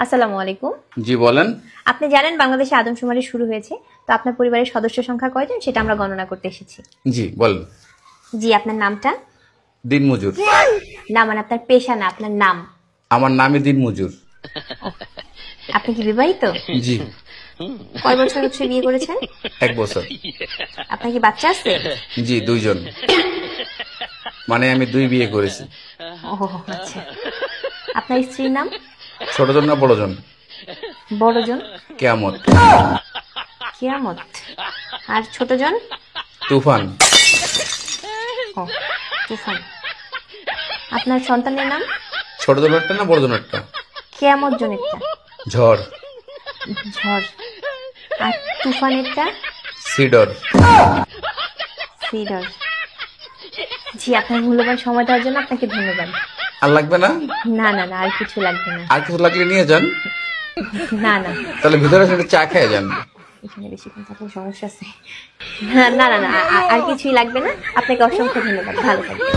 আসসালামু আলাইকুম। জি বলেন। আপনি জানেন বাংলাদেশে আদমশুমারি শুরু হয়েছে, তো আপনার পরিবারের সদস্য সংখ্যা কয়জন সেটা আমরা গণনা করতে এসেছি। জি বলেন। জি, আপনার নামটা? দিনমজুর। না, মানে আপনার পেশা না, আপনার নাম। আমার নামই দিনমজুর। আপনি কি বিবাহিত? জি। কয় বছর হচ্ছে বিয়ে করেছেন? 1 বছর। আপনার কি বাচ্চা আছে? জি 2 জন, মানে আমি 2 বিয়ে করেছি। ও আচ্ছা। আপনার স্ত্রীর নাম? ছোট জন না বড় জন? বড়জন। কেয়ামত। কিয়ামত। আর ছোটজন? তুফান। ও তুফান। আপনার সন্তানের নাম? ছোট জনেরটা না বড় জনেরটা? কিয়ামত জনেরটা? ঝড়। ঝড়। আর তুফানেরটা? সিডর। সিডর। জি, আপনার মূল্যবান সময় দেওয়ার জন্য আপনাকে ধন্যবাদ। আর লাগবে না? না না না, আর কিছু লাগবে না। আর কিছু লাগলে নিয়ে যান। না না, তাহলে ভিতরে এসে চা খেয়ে যান। এখানে বেশিক্ষণ থাকলে সমস্যা আছে। না না না, আর কিছুই লাগবে না। আপনাকে অসংখ্য ধন্যবাদ, ভালো থাকবেন।